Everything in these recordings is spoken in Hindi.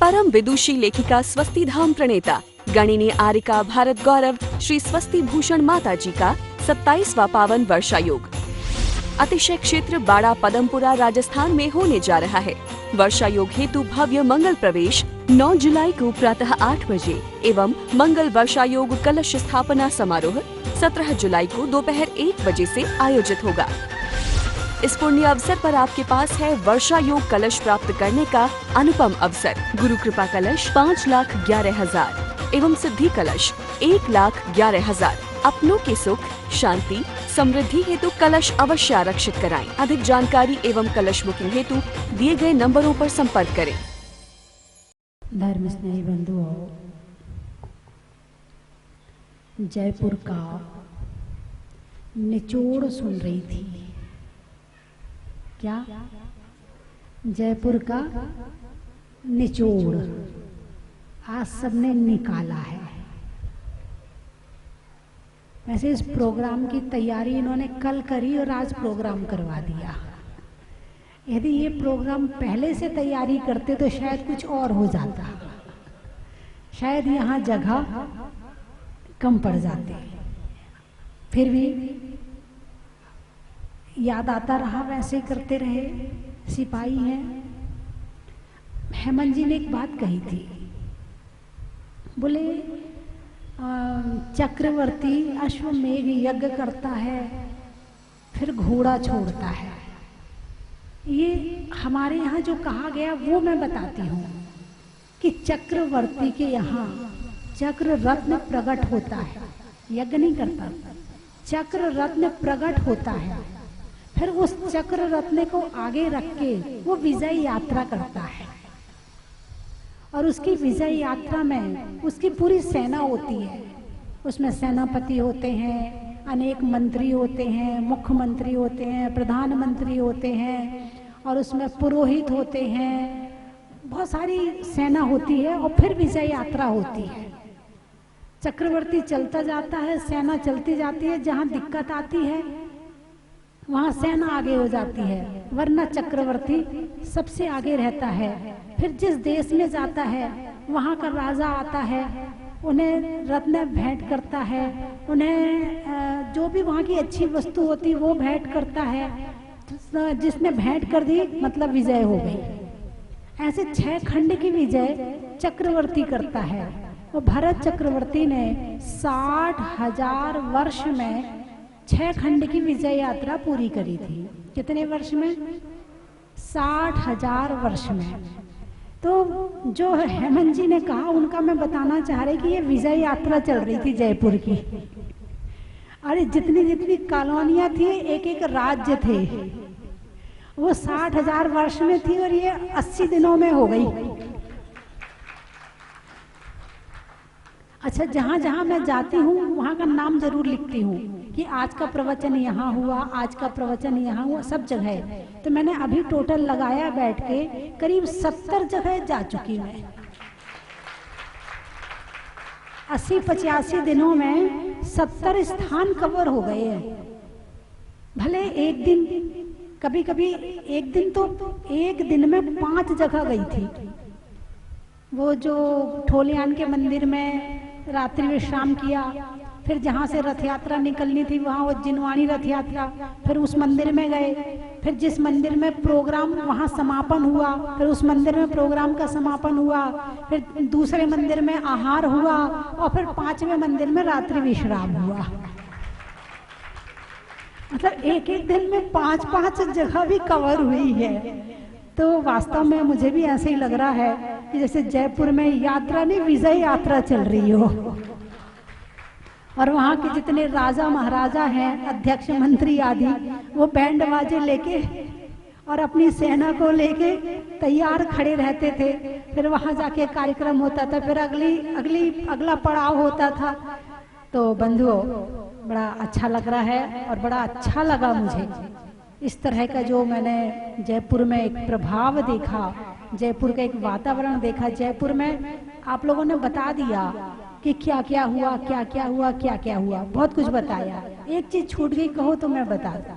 परम विदुषी लेखिका स्वस्ति धाम प्रणेता गणिनी आर्यिका भारत गौरव श्री स्वस्ति भूषण माता जी का 27वां पावन वर्षा योग अतिशय क्षेत्र बाड़ा पदमपुरा राजस्थान में होने जा रहा है। वर्षा योग हेतु भव्य मंगल प्रवेश 9 जुलाई को प्रातः 8 बजे एवं मंगल वर्षा योग कलश स्थापना समारोह 17 जुलाई को दोपहर 1 बजे से आयोजित होगा। इस पुण्य अवसर पर आपके पास है वर्षा योग कलश प्राप्त करने का अनुपम अवसर। गुरु कृपा कलश 5,11,000 एवं सिद्धि कलश 1,11,000। अपनों के सुख शांति समृद्धि हेतु कलश अवश्य आरक्षित कराएं। अधिक जानकारी एवं कलश बुकिंग हेतु दिए गए नंबरों पर संपर्क करें। धर्म स्नेही बंधुओं, जयपुर का निचोड़ सुन रही थी। क्या? जयपुर का निचोड़ आज सबने निकाला है। वैसे इस प्रोग्राम की तैयारी इन्होंने कल करी और आज प्रोग्राम करवा दिया। यदि ये प्रोग्राम पहले से तैयारी करते तो शायद कुछ और हो जाता, शायद यहाँ जगह कम पड़ जाती। फिर भी याद आता रहा, वैसे करते रहे। सिपाही हैं। हेमंत जी ने एक बात कही थी, बोले चक्रवर्ती अश्वमेघ यज्ञ करता है फिर घोड़ा छोड़ता है। ये हमारे यहाँ जो कहा गया वो मैं बताती हूँ कि चक्रवर्ती के यहाँ चक्र रत्न प्रकट होता है, यज्ञ नहीं करता, चक्र रत्न प्रकट होता है। फिर उस चक्र रत्न को आगे रख के वो विजय यात्रा करता है और उसकी विजय यात्रा में उसकी पूरी सेना होती है। उसमें सेनापति होते हैं, अनेक मंत्री होते हैं, मुख्यमंत्री होते हैं, प्रधानमंत्री होते हैं और उसमें पुरोहित होते हैं, बहुत सारी सेना होती है और फिर विजय यात्रा होती है। चक्रवर्ती चलता जाता है, सेना चलती जाती है, जहाँ दिक्कत आती है वहाँ सेना आगे हो जाती है, वरना चक्रवर्ती सबसे आगे रहता है। फिर जिस देश में जाता है वहाँ का राजा आता है, उन्हें रत्न भेंट करता है, उन्हें जो भी वहाँ की अच्छी वस्तु होती वो भेंट करता है। जिसने भेंट कर दी मतलब विजय हो गई। ऐसे 6 खंड की विजय चक्रवर्ती करता है। और भरत चक्रवर्ती ने 60,000 वर्ष में 6 खंड की विजय यात्रा पूरी करी थी। कितने वर्ष में? 60,000 वर्ष में। तो जो हेमंत जी ने कहा उनका मैं बताना चाह रही कि ये विजय यात्रा चल रही थी जयपुर की। अरे जितनी जितनी कॉलोनियां थी, एक एक राज्य थे, वो 60,000 वर्ष में थी और ये 80 दिनों में हो गई। अच्छा, जहाँ जहाँ मैं जाती हूँ वहाँ का नाम जरूर लिखती हूँ कि आज का प्रवचन यहाँ हुआ, आज का प्रवचन यहाँ हुआ, सब जगह। तो मैंने अभी टोटल लगाया बैठ के, करीब 70 जगह जा चुकी मैं। 80-85 दिनों में 70 स्थान कवर हो गए हैं। भले एक दिन, कभी कभी एक दिन तो एक दिन में 5 जगह गई थी। वो जो ठोलियान के मंदिर में रात्रि विश्राम किया, फिर जहाँ से रथ यात्रा निकलनी थी वहाँ वो जिनवाणी रथ यात्रा, फिर उस मंदिर में गए, फिर जिस मंदिर में प्रोग्राम वहाँ समापन हुआ, फिर उस मंदिर में प्रोग्राम का समापन हुआ, फिर दूसरे मंदिर में आहार हुआ और फिर 5वें मंदिर में रात्रि विश्राम हुआ। मतलब एक एक दिन में 5-5 जगह भी कवर हुई है। तो वास्तव में मुझे भी ऐसे ही लग रहा है कि जैसे जयपुर में यात्रा नहीं, विजय यात्रा चल रही हो। और वहाँ के जितने राजा महाराजा हैं, अध्यक्ष मंत्री आदि, वो बैंड बाजे लेके और अपनी सेना को लेके तैयार खड़े रहते थे। फिर वहाँ जाके कार्यक्रम होता था, फिर अगला पड़ाव होता था। तो बंधुओं, बड़ा अच्छा लग रहा है और बड़ा अच्छा लगा मुझे इस तरह का जो मैंने जयपुर में एक प्रभाव देखा, जयपुर का एक वातावरण देखा। जयपुर में आप लोगों ने बता दिया कि क्या क्या हुआ, क्या क्या हुआ, क्या क्या हुआ, बहुत कुछ बताया। एक चीज छूट गई, कहो तो मैं बता दूं।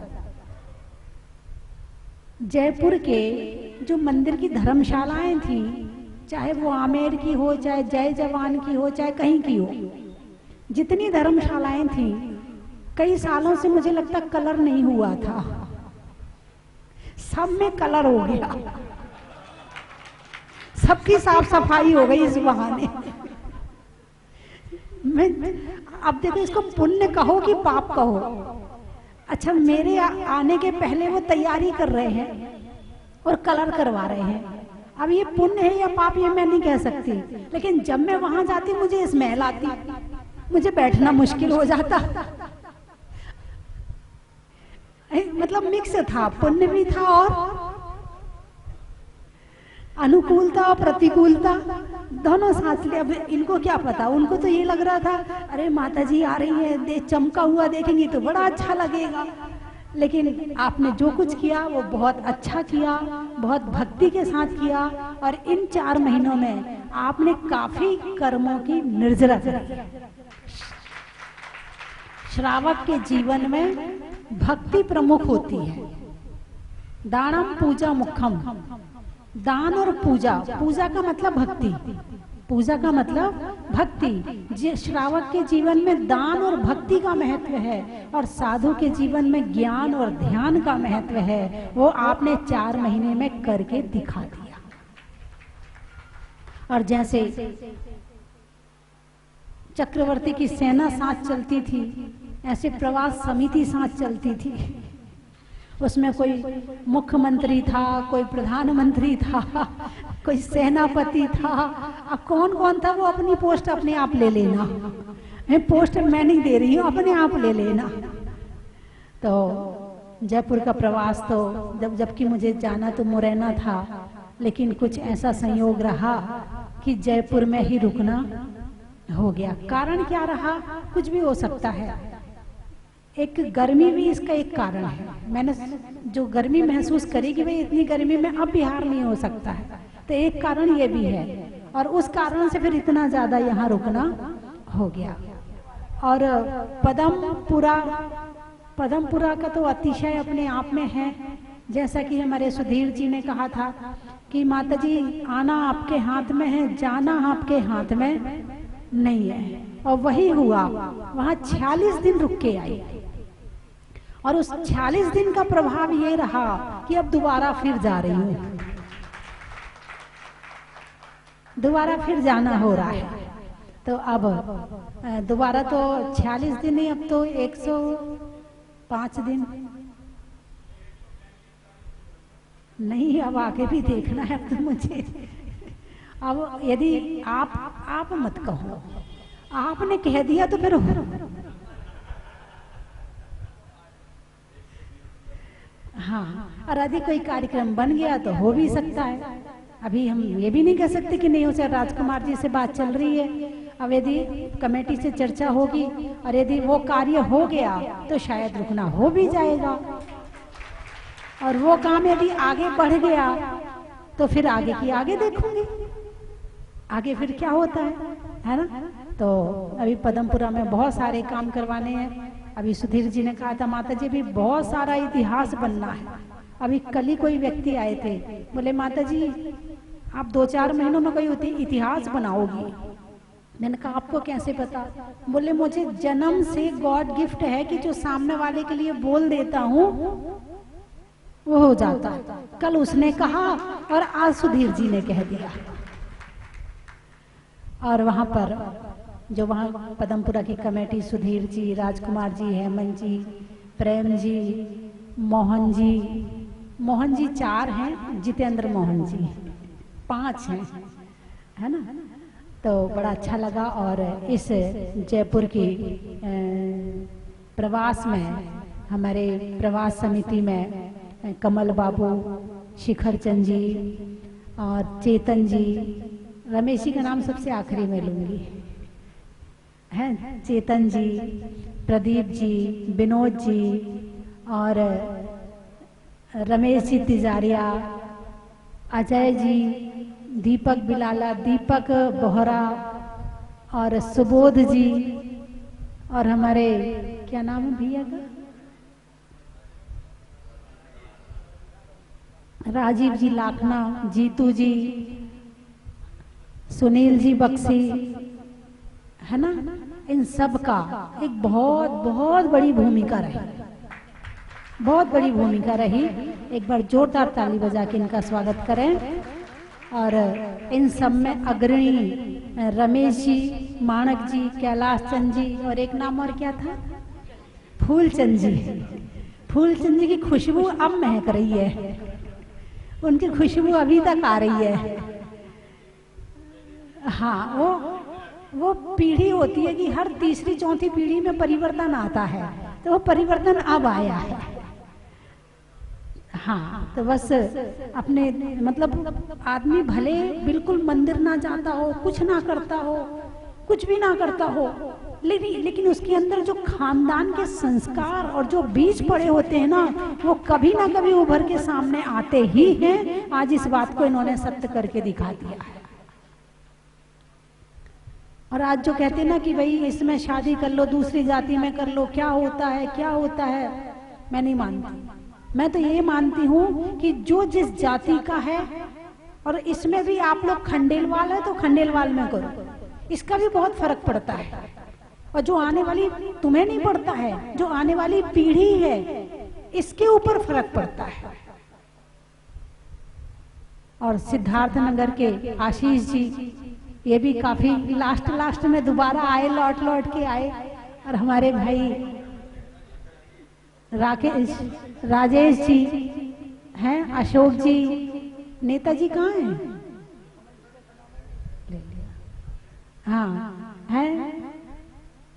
जयपुर के जो मंदिर की धर्मशालाएं थी, चाहे वो आमेर की हो, चाहे जय जवान की हो, चाहे कहीं की हो, जितनी धर्मशालाएं थी, कई सालों से मुझे लगता कलर नहीं हुआ था, सब में कलर हो गया, सबकी साफ सफाई हो गई इस बहाने। मैं अब देखो, इसको पुण्य कहो कि पाप कहो। अच्छा, मेरे आने के पहले वो तैयारी कर रहे हैं और कलर करवा रहे हैं। अब ये पुण्य है या पाप ये मैं नहीं कह सकती, लेकिन जब मैं वहां जाती मुझे स्मेल आती, मुझे बैठना मुश्किल हो जाता। मतलब मिक्स था, पुण्य भी था और अनुकूलता और प्रतिकूलता दोनों साथ ले। अब इनको क्या पता, उनको तो ये लग रहा था अरे माता जी आ रही है, चमका हुआ देखेंगी तो बड़ा अच्छा लगेगा। लेकिन आपने जो कुछ किया वो बहुत अच्छा किया, बहुत भक्ति के साथ किया, और इन 4 महीनों में आपने काफी कर्मों की निर्जरा करी। श्रावक के जीवन में भक्ति प्रमुख होती है। दानम पूजा मुखम, दान और पूजा, पूजा का मतलब भक्ति, पूजा का मतलब भक्ति। श्रावक के जीवन में दान और भक्ति का महत्व है, और साधु के जीवन में ज्ञान और ध्यान का महत्व है। वो आपने 4 महीने में करके दिखा दिया। और जैसे चक्रवर्ती की सेना साथ चलती थी, ऐसे प्रवास समिति साथ चलती थी। उसमें कोई मुख्यमंत्री था, कोई प्रधानमंत्री था, कोई सेनापति था। अब कौन कौन था वो अपनी पोस्ट अपने आप ले लेना, मैं पोस्ट मैं नहीं दे रही हूँ, अपने आप ले लेना। तो जयपुर का प्रवास तो जबकि मुझे जाना तो मुरैना था, लेकिन कुछ ऐसा संयोग रहा कि जयपुर में ही रुकना हो गया। कारण क्या रहा, कुछ भी हो सकता है। एक गर्मी भी इसका एक कारण है। मैंने जो गर्मी महसूस करी कि भाई इतनी गर्मी में अब बिहार नहीं हो सकता है, तो एक कारण ये भी है, और उस कारण से फिर इतना ज्यादा यहाँ रुकना हो गया। और पदमपुरा का तो अतिशय अपने आप में है। जैसा कि हमारे सुधीर जी ने कहा था कि माता जी आना आपके हाथ में है, जाना आपके हाथ में नहीं है। और वही हुआ, वहां 46 दिन रुक के आई, और उस 46 दिन का प्रभाव ये रहा कि अब दोबारा फिर जा रही हूँ, दोबारा फिर जाना हो रहा है। तो अब दोबारा तो 46 दिन नहीं, अब तो 105 दिन नहीं, अब आगे भी देखना है अब तो मुझे। अब यदि आप मत कहो, आपने कह दिया तो फिर हाँ, और यदि कोई कार्यक्रम बन गया तो हो भी सकता है। अभी हम ये भी नहीं कह सकते कि नहीं हो सकता। राजकुमार जी से बात चल रही है, अब यदि कमेटी से चर्चा होगी और यदि वो कार्य हो गया तो शायद रुकना हो भी जाएगा, और वो काम यदि आगे बढ़ गया तो फिर आगे की आगे देखूंगी, आगे फिर क्या होता है ना। तो अभी पदमपुरा में बहुत सारे काम करवाने हैं। अभी सुधीर जी ने कहा था माता जी भी बहुत सारा इतिहास बनना है। अभी कल ही कोई व्यक्ति आए थे, बोले माता जी आप 2-4 महीनों में कोई इतिहास बनाओगी। मैंने कहा आपको कैसे पता? बोले मुझे जन्म से गॉड गिफ्ट है कि जो सामने वाले के लिए बोल देता हूँ वो हो जाता। कल उसने कहा और आज सुधीर जी ने कह दिया। और वहां पर जो वहाँ पदमपुरा की कमेटी, सुधीर जी, राजकुमार जी, हेमंत जी, प्रेम जी, मोहन जी 4 हैं, जितेंद्र मोहन जी 5 हैं, है ना। तो बड़ा अच्छा लगा। और इस जयपुर की प्रवास में हमारे प्रवास समिति में कमल बाबू, शिखर चंद जी और चेतन जी, रमेश जी का नाम सबसे आखिरी में लूंगी, हैं चेतन जी, प्रदीप जी, विनोद जी और रमेश जी तिजारिया, अजय जी, दीपक बिलाला, दीपक बोहरा और सुबोध जी, और हमारे क्या नाम है भैया का, राजीव जी लाखना, जीतू जी, सुनील जी बक्सी, है ना, इन सब का एक बहुत बहुत बड़ी भूमिका रही, बहुत बड़ी भूमिका रही। एक बार जोरदार ताली बजा के इनका स्वागत करें। और इन सब में अग्रणी रमेश जी, माणक जी, कैलाश चंद जी, और एक नाम और क्या था, फूलचंद जी। फूलचंद जी की खुशबू अब महक रही है, उनकी खुशबू अभी तक आ रही है। हाँ, वो पीढ़ी होती है कि हर तीसरी चौथी पीढ़ी में परिवर्तन आता है, तो वो परिवर्तन अब आया है। हाँ, तो बस अपने मतलब आदमी भले बिल्कुल मंदिर ना जाता हो, कुछ ना करता हो, कुछ भी ना करता हो, लेकिन उसके अंदर जो खानदान के संस्कार और जो बीज पड़े होते हैं ना, वो कभी ना कभी उभर के सामने आते ही हैं। आज इस बात को इन्होंने सत्य करके दिखा दिया है। और आज जो कहते हैं ना कि भाई इसमें शादी कर लो, दूसरी जाति में कर लो, क्या होता है क्या होता है, मैं नहीं मानती। मैं तो ये मानती हूँ कि जो जिस जाति का है, और इसमें भी आप लोग खंडेलवाल है तो खंडेलवाल में करो, इसका भी बहुत फर्क पड़ता है। और जो आने वाली, तुम्हें नहीं पड़ता है, जो आने वाली पीढ़ी है इसके ऊपर फर्क पड़ता है। और सिद्धार्थनगर के आशीष जी, ये भी काफी लास्ट में दोबारा आए, लौट के आए। और हमारे भाई राजेश जी हैं, अशोक जी, नेताजी कहाँ हैं? हाँ हैं,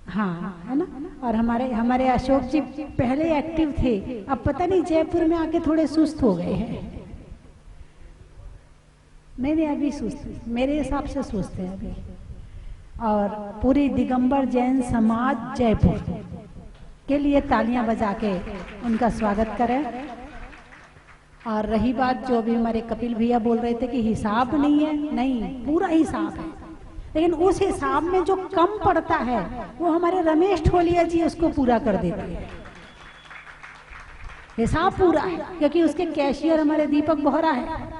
हाँ है ना। और हमारे अशोक जी पहले एक्टिव थे, अब पता नहीं जयपुर में आके थोड़े सुस्त हो गए हैं। नहीं अभी सुस्त, मेरे हिसाब से सुस्त है अभी। और पूरी दिगंबर जैन समाज जयपुर के लिए तालियां बजा के उनका स्वागत करें। और रही बात जो अभी हमारे कपिल भैया बोल रहे थे कि हिसाब नहीं है, नहीं, पूरा हिसाब है, लेकिन उस हिसाब में जो कम पड़ता है वो हमारे रमेश ठोलिया जी उसको पूरा कर देते हैं। हिसाब पूरा है क्योंकि उसके कैशियर हमारे दीपक बोहरा है।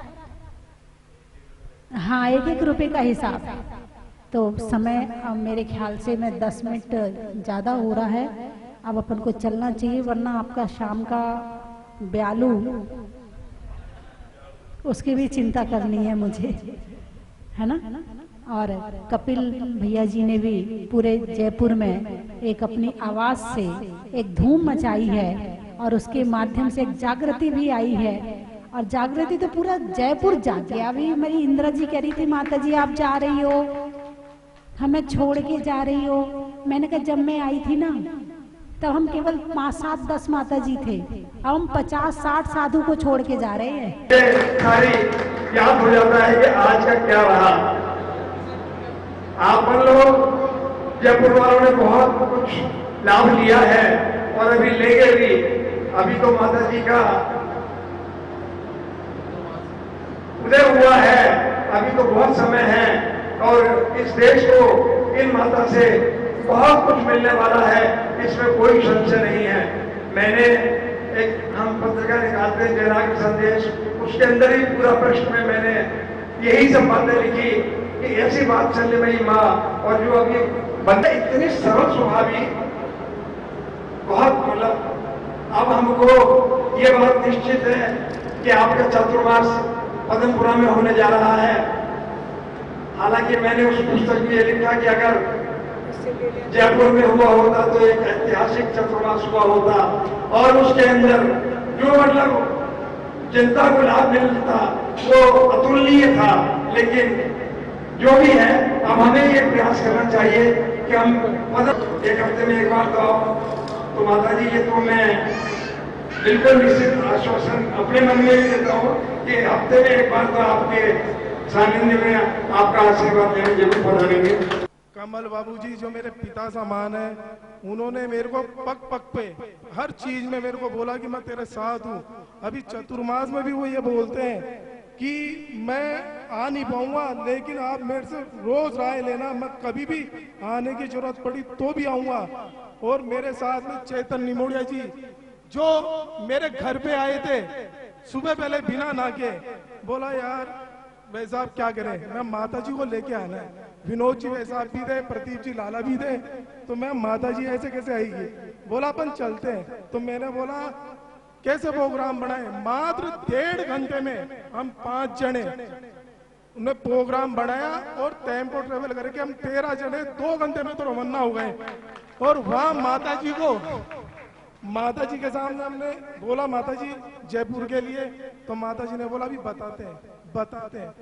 हाँ, 1-1 रुपए का हिसाब है। तो समय मेरे ख्याल से मैं 10 मिनट ज्यादा हो रहा है, अब अपन को चलना चाहिए, वरना आपका शाम का ब्यालू उसकी भी चिंता करनी है मुझे, है ना। और कपिल भैया जी ने भी पूरे जयपुर में एक अपनी आवाज से एक धूम मचाई है और उसके माध्यम से एक जागृति भी आई है। और जागृति तो पूरा जयपुर जाग गया। अभी मेरी इंदिरा जी कह रही थी, माता जी आप जा रही हो, हमें छोड़ के जा रही हो। मैंने कहा जब मैं आई थी ना तब हम केवल 5, 7, 10 माता जी थे, अब हम 50, 60 साधु को छोड़ के जा रहे हैं। सारी याद हो जाता है कि आज का क्या रहा। आप लोग जयपुर वालों ने बहुत कुछ लाभ लिया है और अभी लेंगे भी। अभी तो माता जी का उदय हुआ है, अभी तो बहुत समय है और इस देश को इन माता से बहुत कुछ मिलने वाला है, इसमें कोई संशय नहीं है। मैंने हम पत्रिका निकालते हैं जयराग संदेश, उसके अंदर ही पूरा प्रश्न में मैंने यही सब बातें लिखी कि ऐसी बात चलने में माँ। और जो अभी बंदे इतने सरल स्वभावी, बहुत मतलब अब हमको ये बात निश्चित है कि आपका चतुर्मास पदमपुरा में होने जा रहा है। हालांकि मैंने उस पुस्तक में ये लिखा कि अगर जयपुर में हुआ होता तो एक ऐतिहासिक चतुर्मास हुआ होता और उसके अंदर जो मतलब जनता को लाभ मिलता वो अतुलनीय था। लेकिन जो भी है, अब हमें ये प्रयास करना चाहिए कि हम मतलब 1 हफ्ते में एक बार तो आओ। तो माता जी ये तो मैं बिल्कुल निश्चित आश्वासन अपने मन में ही देता हूँ कि हफ्ते में एक बार तो आपके सानिध्य में आपका आशीर्वाद लेने जरूर पधारेंगे। कमल बाबूजी जो मेरे पिता समान है, उन्होंने मेरे को पग पग पे हर चीज में मेरे को बोला कि मैं तेरे साथ हूँ। अभी चतुर्मास में भी वो ये बोलते हैं कि मैं आ नहीं पाऊंगा, लेकिन आप मेरे से रोज राय लेना, मैं कभी भी आने की जरूरत पड़ी तो भी आऊंगा। और मेरे साथ में चेतन निमोड़िया जी जो मेरे घर पे आए थे सुबह पहले बिना नहा के, बोला यार भाई साहब क्या करें, मैं माता जी को लेके आना है। विनोद जी भाई साहब भी थे, प्रदीप जी लाला भी थे, तो मैं माता जी ऐसे कैसे आएगी। बोला अपन चलते हैं। तो मैंने बोला कैसे प्रोग्राम बनाए। मात्र 1.5 घंटे में हम 5 जने उन्हें प्रोग्राम बनाया और टेम्पो ट्रेवल करके हम 13 जने 2 घंटे में तो रवाना हो गए। और वहां माता जी के सामने हमने बोला माता जी जयपुर के लिए, तो माता जी ने बोला अभी बताते हैं।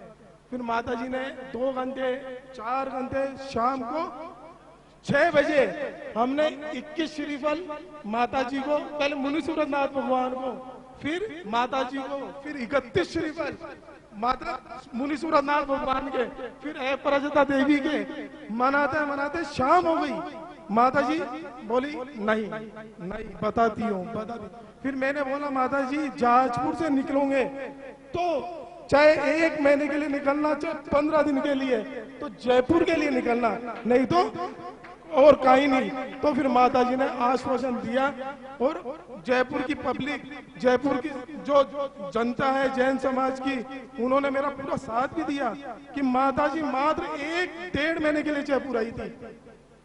फिर माता जी ने 2 घंटे 4 घंटे, शाम को 6 बजे हमने 21 श्रीफल माता जी को, पहले मुनि सूरतनाथ भगवान को, फिर माता जी को, फिर 31 श्रीफल माता मुनि सूरतनाथ भगवान के, फिर अपराजिता देवी के मनाते मनाते शाम हो गई। माता जी बोली नहीं बताती हूँ। फिर मैंने बोला माता जी जाजपुर से निकलोगे तो चाहे 1 महीने के लिए निकलना, चाहे 15 दिन के लिए, तो जयपुर के लिए निकलना, नहीं तो और कहीं नहीं। तो फिर माता जी ने आश्वासन दिया और जयपुर की पब्लिक, जयपुर की जो जनता है जैन समाज की, उन्होंने मेरा पूरा साथ भी दिया कि माता जी मात्र 1-1.5 महीने के लिए जयपुर आई थी।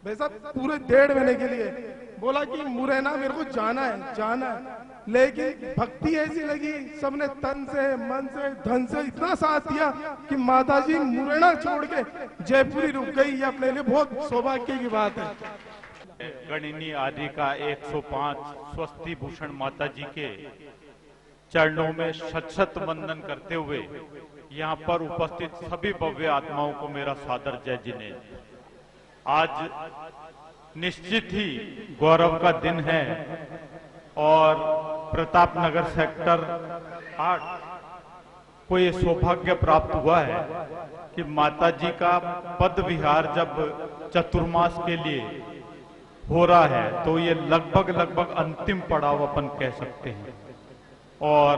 भाई साहब पूरे 1.5 महीने के लिए बोला कि मुरैना मेरे को जाना है, लेकिन भक्ति ऐसी लगी, सबने तन से मन से धन से इतना साथ दिया कि माता जी मुरैना छोड़ के जयपुर ही रुक गई। ये अपने लिए बहुत सौभाग्य की बात है। गणिनी आदि का 105 स्वस्ति भूषण माता जी के चरणों में शत वंदन करते हुए यहाँ पर उपस्थित सभी भव्य आत्माओं को मेरा सादर जय जिनेन्द्र। आज निश्चित ही गौरव का दिन है और प्रताप नगर सेक्टर 8 को ये सौभाग्य प्राप्त हुआ है कि माता जी का पद विहार जब चतुर्मास के लिए हो रहा है तो ये लगभग अंतिम पड़ाव अपन कह सकते हैं। और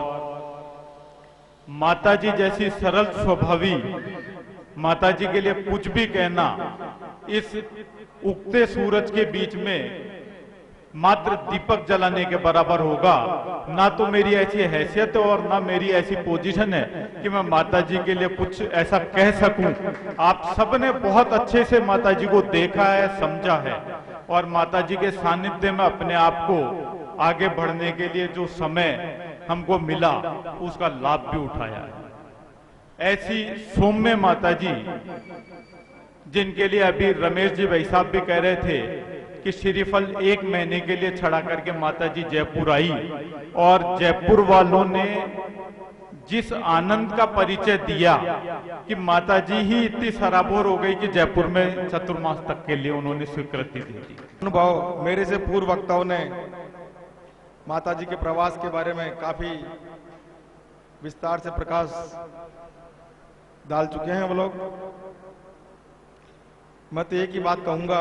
माता जी जैसी सरल स्वभावी माता जी के लिए कुछ भी कहना इस उगते सूरज के बीच में मात्र दीपक जलाने के बराबर होगा। ना तो मेरी ऐसी हैसियत है और ना मेरी ऐसी पोजीशन है कि मैं माता जी के लिए कुछ ऐसा कह सकूं। आप सबने बहुत अच्छे से माता जी को देखा है, समझा है और माता जी के सानिध्य में अपने आप को आगे बढ़ने के लिए जो समय हमको मिला उसका लाभ भी उठाया है। ऐसी सौम्य माता जी जिनके लिए अभी रमेश जी भाई साहब भी कह रहे थे कि श्रीफल 1 महीने के लिए छड़ा करके माता जी जयपुर आई और जयपुर वालों ने जिस आनंद का परिचय दिया कि माता जी ही इतनी सराबोर हो गई कि जयपुर में चतुर्मास तक के लिए उन्होंने स्वीकृति दी थी। अनुभव मेरे से पूर्व वक्ताओं ने माता जी के प्रवास के बारे में काफी विस्तार से प्रकाश डाल चुके हैं वो लोग। मैं तो एक ही बात कहूंगा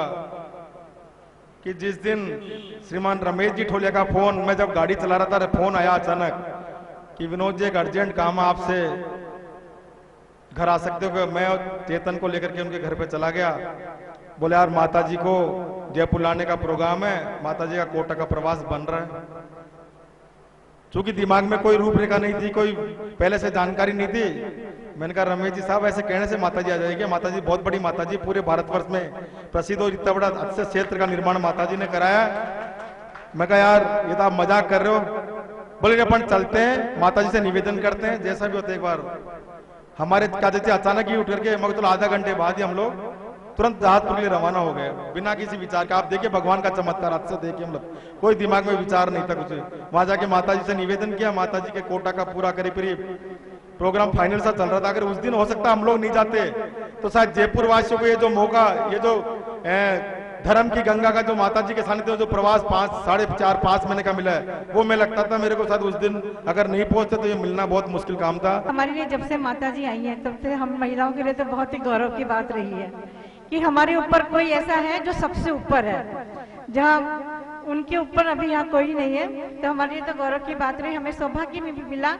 कि जिस दिन श्रीमान रमेश जी ठोलिया का फोन, मैं जब गाड़ी चला रहा था फोन आया अचानक कि विनोद जी एक अर्जेंट काम है, आपसे घर आ सकते हो। मैं और चेतन को लेकर के उनके घर पे चला गया। बोले यार माता जी को जयपुर लाने का प्रोग्राम है, माता जी का कोटा का प्रवास बन रहा है। चूंकि दिमाग में कोई रूपरेखा नहीं थी, कोई पहले से जानकारी नहीं थी, मैंने कहा रमेश जी साहब ऐसे कहने से माता जी आ जाएगी। माता जी बहुत बड़ी माता जी, पूरे भारतवर्ष में प्रसिद्ध और इतना बड़ा अच्छे क्षेत्र का निर्माण माता जी ने कराया। मैं कहा यार ये तो आप मजाक कर रहे हो। बोले अपन चलते हैं, माता जी से निवेदन करते हैं, जैसा भी होता है। एक बार हमारे काजी अचानक ही उठ करके मगर तो आधा घंटे बाद ही हम लोग तुरंत जहाजपुर के लिए रवाना हो गए बिना किसी विचार के। आप देखिए भगवान का चमत्कार, आज से देखिए हम लोग कोई दिमाग में विचार नहीं था कुछ। वहां जाके माता जी से निवेदन किया, माता जी के कोटा का पूरा करीब प्रोग्राम फाइनल सा चल रहा था। अगर उस दिन हो सकता हम लोग नहीं जाते तो शायद जयपुर वासियों को ये जो मौका, ये जो धर्म की गंगा का जो माता जी के सानिध्य जो प्रवास 4.5-5 महीने का मिला है, वो मैं लगता था मेरे को शायद उस दिन अगर नहीं पहुंचते तो ये मिलना बहुत मुश्किल काम था। हमारे लिए जब से माता जी आई हैं तब से हम महिलाओं के लिए तो बहुत ही गौरव की बात रही है कि हमारे ऊपर कोई ऐसा है जो सबसे ऊपर है, जहाँ उनके ऊपर अभी यहाँ कोई नहीं है। तो हमारे लिए तो गौरव की बात रही। हमें सौभाग्य में भी मिला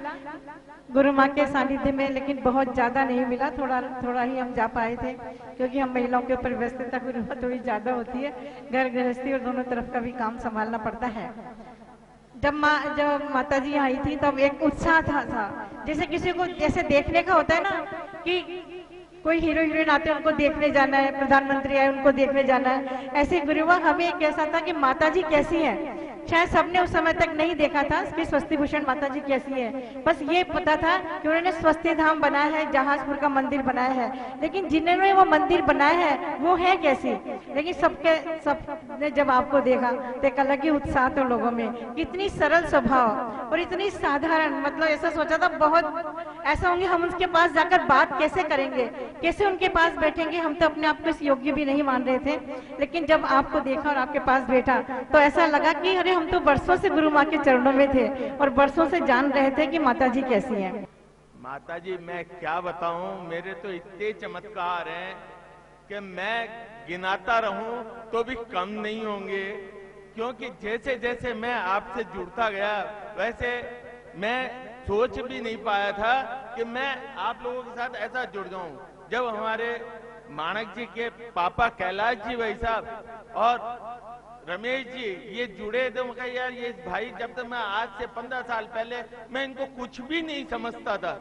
गुरु माँ के सानिध्य में, लेकिन बहुत ज्यादा नहीं मिला, थोड़ा ही हम जा पाए थे क्योंकि हम महिलाओं के ऊपर व्यस्तता गुरु थोड़ी ज्यादा होती है, घर गृहस्थी और दोनों तरफ का भी काम संभालना पड़ता है। जब माता जी आई थी तब एक उत्साह था जैसे किसी को जैसे देखने का होता है ना कि कोई हीरो हीरोइन आते हैं उनको देखने जाना है, प्रधानमंत्री आए उनको देखने जाना है, ऐसे गुरुवा हमें एक ऐसा था कि माता जी कैसी हैं। शायद सबने उस समय तक नहीं देखा था कि स्वस्ति भूषण माता जी कैसी है, बस ये पता था कि उन्होंने स्वस्ति धाम बनाया है, जहाजपुर का मंदिर बनाया है, लेकिन जिन्होंने वो मंदिर बनाया है वो है कैसी। लेकिन सबने जब आपको देखा तो एक अलग ही उत्साह था लोगों में, कितनी सरल स्वभाव और इतनी साधारण, मतलब ऐसा सोचा था बहुत ऐसा होंगे हम उनके पास जाकर बात कैसे करेंगे, कैसे उनके पास बैठेंगे। हम तो अपने आप को इस योग्य भी नहीं मान रहे थे, लेकिन जब आपको देखा और आपके पास बैठा तो ऐसा लगा कि अरे हम तो वर्षों से गुरु माँ के चरणों में थे और वर्षों से जान रहे थे कि माता जी कैसी हैं। माता जी मैं क्या बताऊं, मेरे तो इतने चमत्कार हैं कि मैं गिनाता रहूं तो भी कम नहीं होंगे, क्योंकि जैसे जैसे मैं आपसे जुड़ता गया वैसे मैं सोच भी नहीं पाया था कि मैं आप लोगों के साथ ऐसा जुड़ जाऊं। जब हमारे माणक जी के पापा कैलाश जी भाई साहब और रमेश जी ये जुड़े तो मैं यार ये भाई, जब तक मैं आज से 15 साल पहले मैं इनको कुछ भी नहीं समझता था,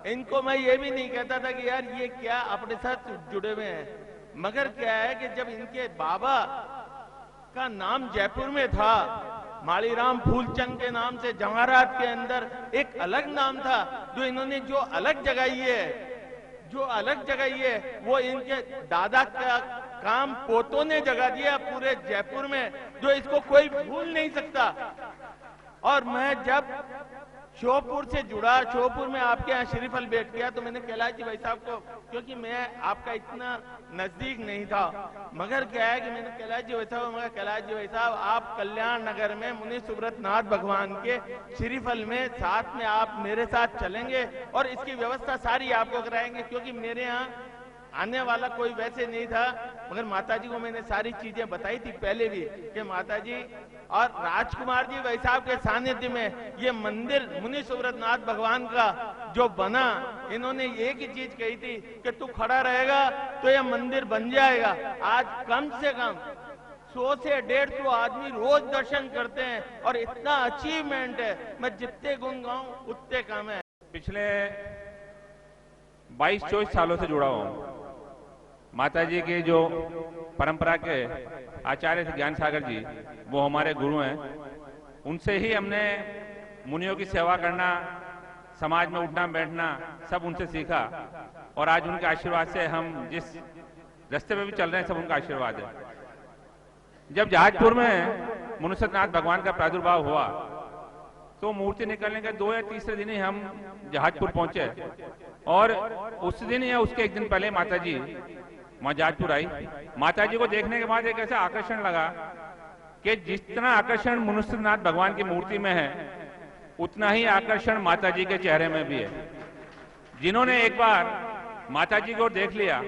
इनको मैं ये भी नहीं कहता था कि यार ये क्या अपने साथ जुड़े हुए हैं। मगर क्या है कि जब इनके बाबा का नाम जयपुर में था, मालीराम फूलचंद के नाम से जवाहरात के अंदर एक अलग नाम था, जो इन्होंने जो अलग जगाई है वो इनके दादा का काम पोतों ने जगा दिया पूरे जयपुर में, जो इसको कोई भूल नहीं सकता। और मैं जब श्योपुर से जुड़ा, श्योपुर में आपके यहाँ शरीफल बैठ गया, तो मैंने कैलाश जी भाई साहब को, क्योंकि मैं आपका इतना नजदीक नहीं था, मगर क्या है कि मैंने कैलाश जी भाई साहब, मगर कैलाश जी भाई साहब आप कल्याण नगर में मुनि सुब्रत नाथ भगवान के शरीफल में साथ में आप मेरे साथ चलेंगे और इसकी व्यवस्था सारी आपको कराएंगे, क्योंकि मेरे यहाँ आने वाला कोई वैसे नहीं था। मगर माताजी को मैंने सारी चीजें बताई थी पहले भी कि माताजी और राजकुमार जी भाई साहब के सानिध्य में ये मंदिर मुनि सुब्रत नाथ भगवान का जो बना, इन्होंने एक ही चीज कही थी कि तू खड़ा रहेगा तो ये मंदिर बन जाएगा। आज कम से कम 100 से 150 आदमी रोज दर्शन करते हैं और इतना अचीवमेंट है, मैं जितने गुण गाऊं उतने कम है। पिछले 22-24 सालों से जुड़ा हूं। माता जी के जो परंपरा के आचार्य थे ज्ञान सागर जी, वो हमारे गुरु हैं। उनसे ही हमने मुनियों की सेवा करना, समाज में उठना बैठना सब उनसे सीखा, और आज उनके आशीर्वाद से हम जिस रास्ते पे भी चल रहे हैं सब उनका आशीर्वाद है। जब जहाजपुर में मुनुसतनाथ भगवान का प्रादुर्भाव हुआ तो मूर्ति निकलने के 2 या तीसरे दिन ही हम जहाजपुर पहुंचे, और उस दिन या उसके एक दिन पहले माता जी वहां जहाजपुर आई। माता जी को देखने के बाद एक ऐसा आकर्षण लगा कि जितना आकर्षण मुनुसतनाथ भगवान की मूर्ति में है उतना ही आकर्षण माता जी के चेहरे में भी है। जिन्होंने एक बार माता जी को देख लिया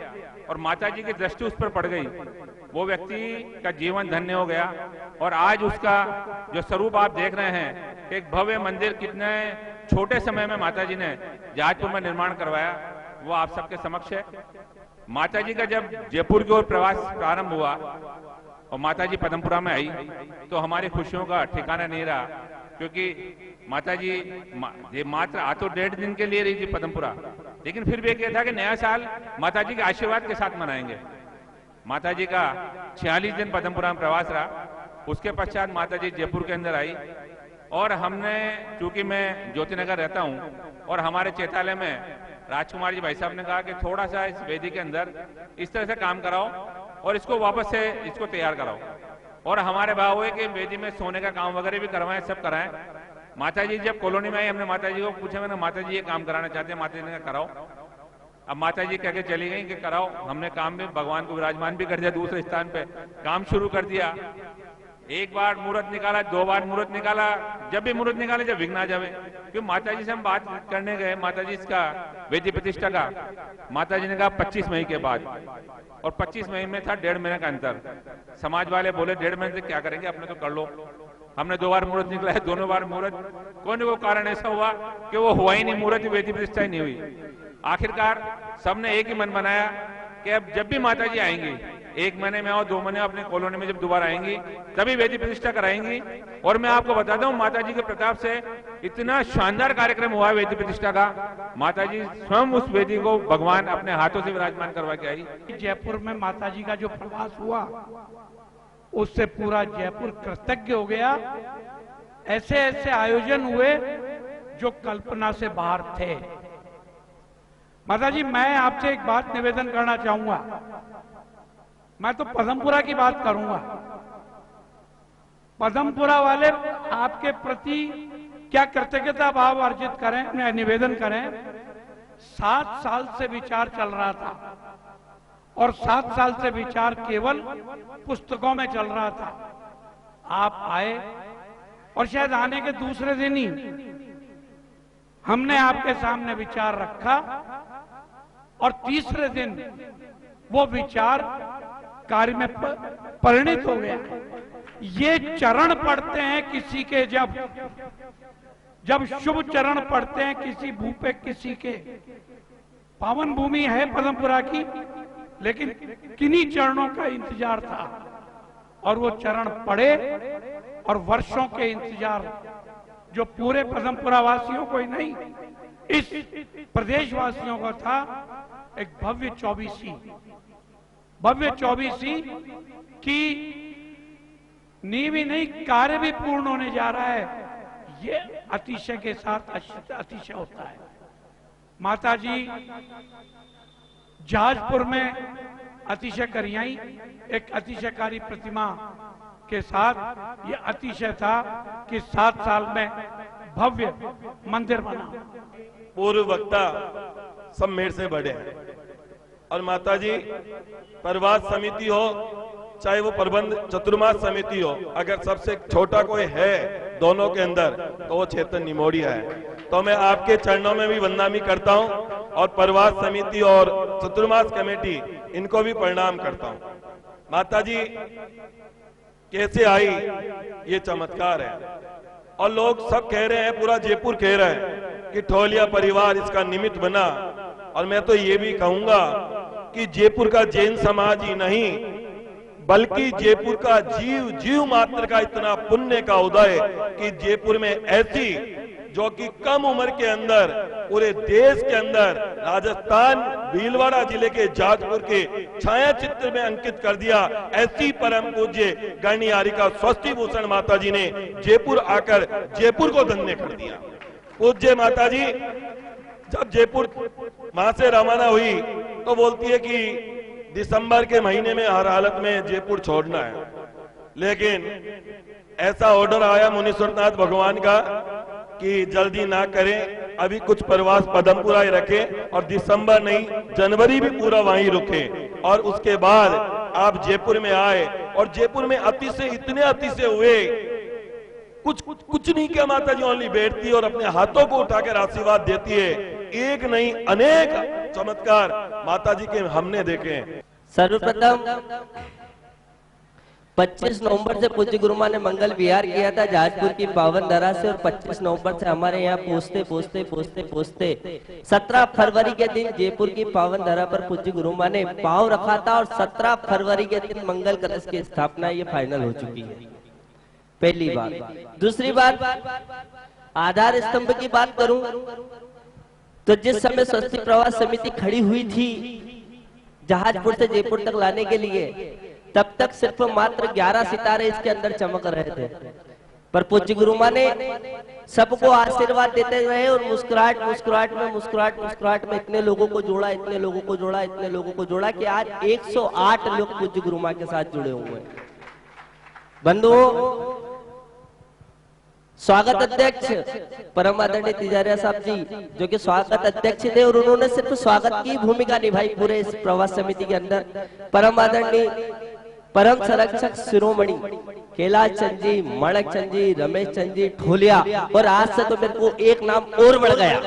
और माता जी की दृष्टि उस पर पड़ गई, वो व्यक्ति का जीवन धन्य हो गया। और आज उसका जो स्वरूप आप देख रहे हैं, एक भव्य मंदिर कितने छोटे समय में माता जी ने जहाजपुर में निर्माण करवाया, वो आप सबके समक्ष है। माता जी का जब जयपुर की ओर प्रवास प्रारंभ हुआ और माता जी पदमपुरा में आई तो हमारी खुशियों का ठिकाना नहीं रहा, क्योंकि माता जी ये मात्र आ तो 1.5 दिन के लिए रही थी पदमपुरा, लेकिन फिर भी क्या था कि नया साल माता जी के आशीर्वाद के साथ मनाएंगे। माता जी का 46 दिन पदमपुरा में प्रवास रहा। उसके पश्चात माता जी जयपुर के अंदर आई, और हमने, चूंकि मैं ज्योतिनगर रहता हूं और हमारे चैतालय में राजकुमार जी भाई साहब ने कहा कि थोड़ा सा इस वेदी के अंदर इस तरह से काम कराओ और इसको वापस से इसको तैयार कराओ, और हमारे भाव हुए कि वेदी में सोने का काम वगैरह भी करवाएं, सब कराएं। माता जी जब कॉलोनी में आई, हमने माता जी को पूछा, मैंने माता जी ये काम कराना चाहते हैं, माता जी ने कहा कराओ। अब माता जी कह के चली गई कि कराओ। हमने काम में भगवान को विराजमान भी कर दिया, दूसरे स्थान पे काम शुरू कर दिया। एक बार मुहूर्त निकाला, 2 बार मुहूर्त निकाला, जब भी मुहूर्त निकाले जब विघ्न आ जावे। क्यों माता जी से हम बात करने गए, माता जी इसका वेदी प्रतिष्ठा का, माता जी ने कहा 25 मई के बाद, और 25 मई में था 1.5 महीने का अंतर। समाज वाले बोले 1.5 महीने से क्या करेंगे, अपने तो कर लो। हमने 2 बार मुहूर्त निकला है, दोनों बार मुहूर्त, कोई न कोई कारण ऐसा हुआ कि वो हुआ ही नहीं, मुहूर्त वेदी प्रतिष्ठा ही नहीं हुई। आखिरकार सबने एक ही मन बनाया कि अब जब भी माता जी आएंगी 1 महीने में और 2 महीने अपने कॉलोनी में जब दोबारा आएंगी तभी वेदी प्रतिष्ठा कराएंगी। और मैं आपको बताता हूँ माता जी के प्रताप से इतना शानदार कार्यक्रम हुआ वेदी प्रतिष्ठा का, माता जी स्वयं उस वेदी को भगवान अपने हाथों से विराजमान करवा के आई। जयपुर में माता जी का जो प्रवास हुआ उससे पूरा जयपुर कृतज्ञ हो गया। ऐसे ऐसे आयोजन हुए जो कल्पना से बाहर थे। माता जी, मैं आपसे एक बात निवेदन करना चाहूंगा। मैं तो पदमपुरा की बात करूंगा। पदमपुरा वाले आपके प्रति क्या कृतज्ञता भाव अर्जित करें, निवेदन करें। 7 साल से विचार चल रहा था और 7 साल से विचार केवल पुस्तकों में चल रहा था। आप आए और शायद आने के दूसरे दिन ही हमने आपके सामने विचार रखा और तीसरे दिन वो विचार कार्य में परिणित हो गया। ये चरण पड़ते हैं किसी के, जब शुभ चरण पड़ते हैं किसी भू पे, किसी के। पावन भूमि है पदमपुरा की, लेकिन किन्हीं चरणों का इंतजार था और वो चरण पड़े और वर्षों के इंतजार जो पूरे पदमपुरा वासियों को ही नहीं, इस प्रदेश वासियों का था, एक भव्य चौबीसी की नींव ही नहीं, कार्य भी पूर्ण होने जा रहा है। ये अतिशय के साथ अतिशय होता है। माता जी जहाजपुर में अतिशय करियाई, एक अतिशयकारी प्रतिमा के साथ ये अतिशय था कि 7 साल में भव्य मंदिर बना। पूर्व वक्ता सब मेरे से बड़े हैं और माता जी प्रवास समिति हो चाहे वो प्रबंध चतुर्मास समिति हो, अगर सबसे छोटा कोई है दोनों के अंदर तो वो चेतन निमोड़िया है। तो मैं आपके चरणों में भी वंदनामी करता हूं और प्रवास समिति और चतुर्मास कमेटी इनको भी प्रणाम करता हूं। माता जी कैसे आई ये चमत्कार है और लोग सब कह रहे हैं, पूरा जयपुर कह रहा है कि ठोलिया परिवार इसका निमित्त बना। और मैं तो ये भी कहूंगा कि जयपुर का जैन समाज ही नहीं बल्कि जयपुर का जीव मात्र का इतना पुण्य का उदय कि जयपुर में ऐसी जो कि कम उम्र के अंदर पूरे देश के अंदर राजस्थान भीलवाड़ा जिले के जाजपुर के छाया चित्र में अंकित कर दिया। ऐसी परम पूज्य गणियारिका स्वस्ति भूषण माता जी ने जयपुर आकर जयपुर को धन्य कर दिया। पूज्य माता जी जब जयपुर वहां से रवाना हुई तो बोलती है कि दिसंबर के महीने में हर हालत में जयपुर छोड़ना है, लेकिन ऐसा ऑर्डर आया मुनीश्वरनाथ भगवान का कि जल्दी ना करें, अभी कुछ प्रवास पदमपुरा ही रखें और दिसंबर नहीं जनवरी भी पूरा वहीं रुके। और उसके बाद आप जयपुर में आए और जयपुर में अतिशय इतने अतिशय हुए, कुछ नहीं किया। माता जी ओनली बैठती और अपने हाथों को उठाकर आशीर्वाद देती है। एक नहीं अनेक चमत्कार माता जी के हमने देखे हैं। सर्वप्रथम 25 नवंबर से पूज्य गुरुमा ने मंगल विहार किया था जहाजपुर की पावन धरा से, और 25 नवंबर से हमारे यहाँ पहुँचते 17 फरवरी के दिन जयपुर की पावन धरा पर पूज्य गुरुमा ने पांव रखा था और 17 फरवरी के दिन मंगल कलश की स्थापना ये फाइनल हो चुकी है। पहली बात। दूसरी बात, आधार स्तंभ की बात करूं तो जिस समय स्वस्ति प्रवास समिति खड़ी हुई थी जहाजपुर से जयपुर तक लाने के लिए, तब तक सिर्फ मात्र 11 सितारे इसके अंदर चमक रहे थे। पर पूज्य गुरुमा ने सबको आशीर्वाद देते रहे और मुस्कुराहट में इतने लोगों को जोड़ा कि आज 108 लोग पूज्य गुरुमा के साथ जुड़े हुए हैं। बंधुओं, स्वागत अध्यक्ष परम आदरणीय तिजारिया साहब जी जो कि स्वागत अध्यक्ष थे और उन्होंने सिर्फ स्वागत की भूमिका निभाई पूरे इस प्रवास समिति के अंदर। परम आदरणीय परम संरक्षक शिरोमणि कैलाश चंद जी, माणक चंद जी, रमेश चंद जी ठोलिया, और आज से तो मेरे को एक नाम और बढ़ गया,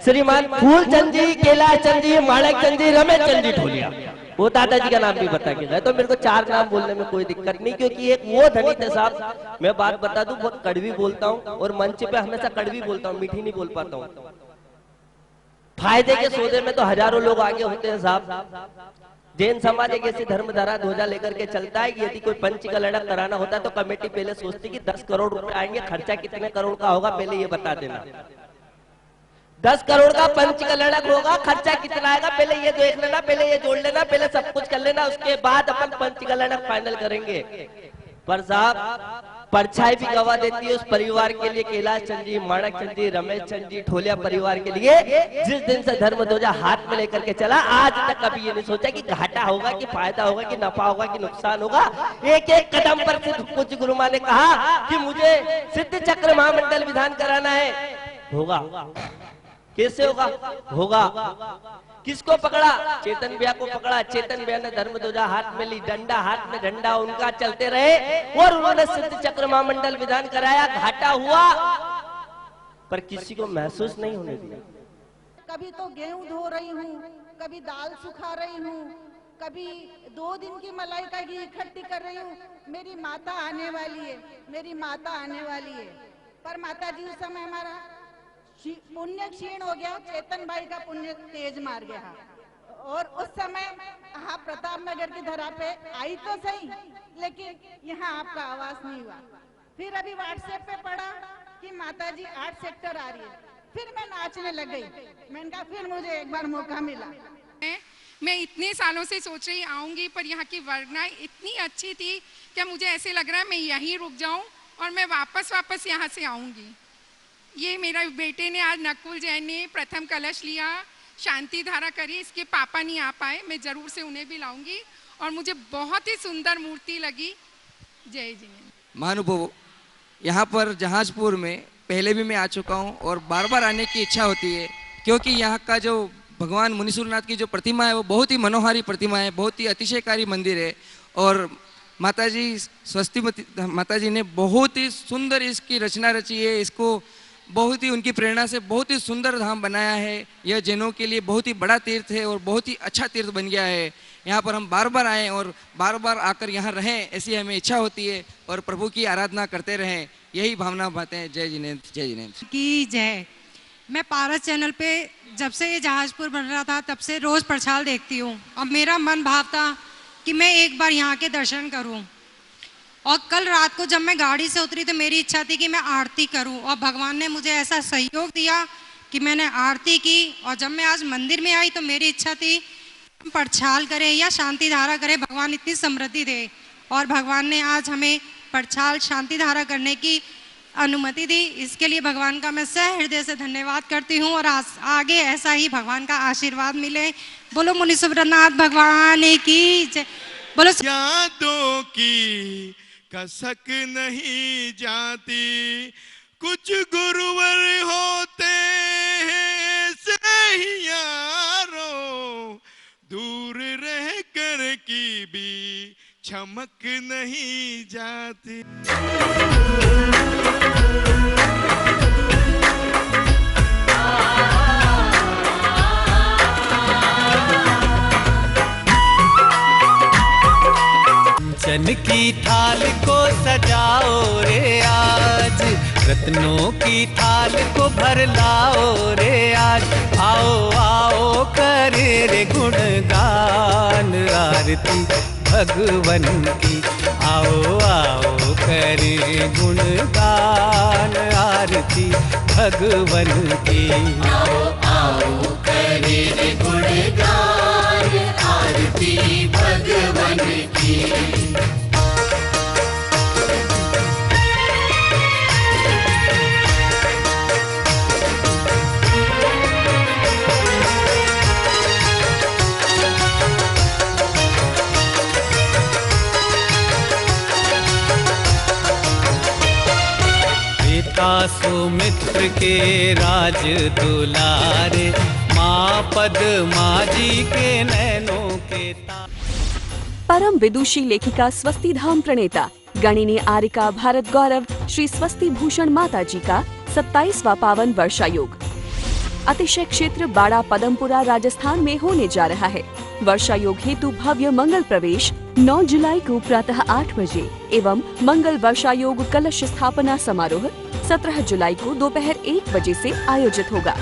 श्रीमान फूल चंद जी, कैलाश चंद जी, माणक चंद जी, रमेश चंद जी ठोलिया। वो दादाजी का नाम भी बता के गए, तो मेरे को 4 नाम बोलने में कोई दिक्कत नहीं, क्योंकि एक वो धनी थे साहब। मैं बात बता दूं, बहुत कड़वी बोलता हूं और मंच पे हमेशा कड़वी बोलता हूं, मीठी नहीं बोल पाता हूं। फायदे के सौदे में तो हजारों लोग आगे होते हैं साहब, जैन समाज एक ऐसी धर्मधारा ध्वजा लेकर के चलता है कि यदि कोई पंच कल्याणक कराना होता है तो कमेटी पहले सोचती कि 10 करोड़ रुपए आएंगे, खर्चा कितने करोड़ का होगा पहले ये बता देना। 10 करोड़ का पंच कल्याणक होगा, खर्चा कितना आएगा पहले ये देख लेना, पहले ये जोड़ लेना, पहले सब कुछ कर लेना, उसके बाद अपन पंच कल्याणक फाइनल करेंगे। पर साहब परछाई भी गवा देती है उस परिवार के लिए, कैलाश चंद जी, माणक चंद जी, रमेश चंद जी, ठोलिया परिवार के लिए, जिस दिन से धर्म ध्वजा हाथ में लेकर के चला, आज तक कभी ये नहीं सोचा कि घाटा होगा कि फायदा होगा कि नफा होगा कि नुकसान होगा। एक एक कदम पर सिद्ध पूज्य गुरु मां ने कहा कि मुझे सिद्ध चक्र महामंडल विधान कराना है। होगा, कैसे होगा? होगा। किसको पकड़ा? चेतन भैया को पकड़ा। चेतन भैया ने धर्म ध्वजा हाथ में ली, डंडा हाथ में, डंडा उनका, चलते रहे और उन्होंने सिद्ध चक्र महामंडल विधान कराया। घाटा हुआ पर किसी को महसूस नहीं होने दिया। कभी तो गेहूं धो रही हूँ, कभी दाल सुखा रही हूँ, कभी 2 दिन की मलाई का घी इकट्ठी कर रही हूँ। मेरी माता आने वाली है, मेरी माता आने वाली है। पर माता जी उस समय हमारा पुण्य क्षीण हो गया, चेतन भाई का पुण्य तेज मार गया। और उस समय हाँ प्रताप नगर की धरा पे आई तो सही, लेकिन यहाँ आपका आवाज नहीं हुआ। फिर अभी व्हाट्सएप पे पढ़ा कि माताजी 8 सेक्टर आ रही है, फिर मैं नाचने लग गई। मैंने कहा फिर मुझे एक बार मौका मिला। मैं इतने सालों से सोच रही आऊंगी, पर यहाँ की वर्णा इतनी अच्छी थी कि मुझे ऐसे लग रहा है मैं यहीं रुक जाऊं और मैं वापस यहाँ से आऊंगी। ये मेरा बेटे ने आज नकुल जैन ने प्रथम कलश लिया, शांति धारा करी, इसके पापा नहीं आ पाए, मैं जरूर से उन्हें भी लाऊंगी और मुझे बहुत ही सुंदर मूर्ति लगी। जय जी। महानुभव, यहाँ पर जहाजपुर में पहले भी मैं आ चुका हूँ और बार बार आने की इच्छा होती है, क्योंकि यहाँ का जो भगवान मुनीश्वरनाथ की जो प्रतिमा है वो बहुत ही मनोहारी प्रतिमा है, बहुत ही अतिशयकारी मंदिर है। और माताजी स्वस्तिमती माताजी ने बहुत ही सुंदर इसकी रचना रची है, इसको बहुत ही उनकी प्रेरणा से बहुत ही सुंदर धाम बनाया है। यह जैनों के लिए बहुत ही बड़ा तीर्थ है और बहुत ही अच्छा तीर्थ बन गया है। यहाँ पर हम बार बार आएँ और बार बार आकर यहाँ रहें, ऐसी हमें इच्छा होती है और प्रभु की आराधना करते रहें, यही भावना बातें हैं। जय जिनेन्द्र, जय जिनेन्द्र की जय। मैं पारस चैनल पे जब से ये जहाजपुर बन रहा था तब से रोज प्रचार देखती हूँ। अब मेरा मन भाव था कि मैं एक बार यहाँ के दर्शन करूँ, और कल रात को जब मैं गाड़ी से उतरी तो मेरी इच्छा थी कि मैं आरती करूं, और भगवान ने मुझे ऐसा सहयोग दिया कि मैंने आरती की। और जब मैं आज मंदिर में आई तो मेरी इच्छा थी पड़छाल करें या शांति धारा करें, भगवान इतनी समृद्धि दे, और भगवान ने आज हमें पड़छाल शांति धारा करने की अनुमति दी। इसके लिए भगवान का मैं सह हृदय से धन्यवाद करती हूँ और आगे ऐसा ही भगवान का आशीर्वाद मिले। बोलो मुनीश्वरनाथ भगवान की जय। बोलो। यादों की कसक नहीं जाती, कुछ गुरुवर होते हैं ऐसे ही यारों, दूर रह कर की भी चमक नहीं जाती। चन की थाल को सजाओ रे आज, रत्नों की थाल को भर लाओ रे आज। आओ आओ करे रे गुणगान आरती भगवन की, आओ आओ करे गुणगान आरती भगवन की। आओ आओ करे रे गुणगान आरती भगवन की। सुमित्र के राज दुलारे, माँ पद्मा जी के नैनों के परम विदुषी लेखिका स्वस्ति धाम प्रणेता गणिनी आरिका भारत गौरव श्री स्वस्ति भूषण माता जी का 27वां पावन वर्षायोग अतिशय क्षेत्र बाड़ा पदमपुरा राजस्थान में होने जा रहा है। वर्षायोग हेतु भव्य मंगल प्रवेश 9 जुलाई को प्रातः 8 बजे एवं मंगल वर्षायोग कलश स्थापना समारोह 17 जुलाई को दोपहर 1 बजे से आयोजित होगा।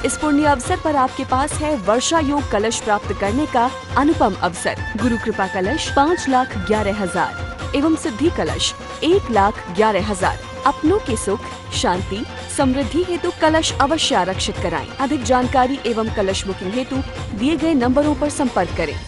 इस पुण्य अवसर पर आपके पास है वर्षा योग कलश प्राप्त करने का अनुपम अवसर। गुरु कृपा कलश 5,11,000 एवं सिद्धि कलश 1,11,000। अपनों के सुख, शांति, समृद्धि हेतु कलश अवश्य आरक्षित कराएं। अधिक जानकारी एवं कलश बुकिंग हेतु दिए गए नंबरों पर संपर्क करें।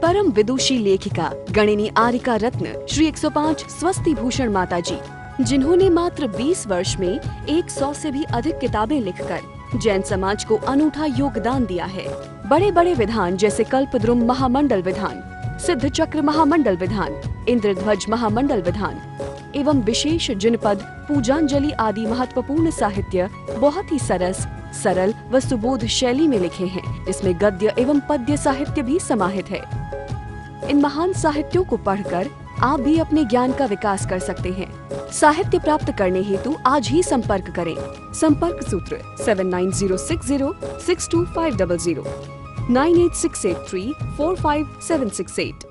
परम विदुषी लेखिका गणिनी आरिका रत्न श्री 105 स्वस्ति भूषण माताजी, जिन्होंने मात्र 20 वर्ष में 100 से भी अधिक किताबें लिखकर जैन समाज को अनूठा योगदान दिया है। बड़े बड़े विधान जैसे कल्पद्रुम महामंडल विधान, सिद्ध चक्र महामंडल विधान, इंद्रध्वज महामंडल विधान एवं विशेष जिनपद, पूजांजलि आदि महत्वपूर्ण साहित्य बहुत ही सरल व सुबोध शैली में लिखे हैं, जिसमें गद्य एवं पद्य साहित्य भी समाहित है। इन महान साहित्यों को पढ़कर आप भी अपने ज्ञान का विकास कर सकते हैं। साहित्य प्राप्त करने हेतु आज ही संपर्क करें। संपर्क सूत्र 7906062500 98683 45768।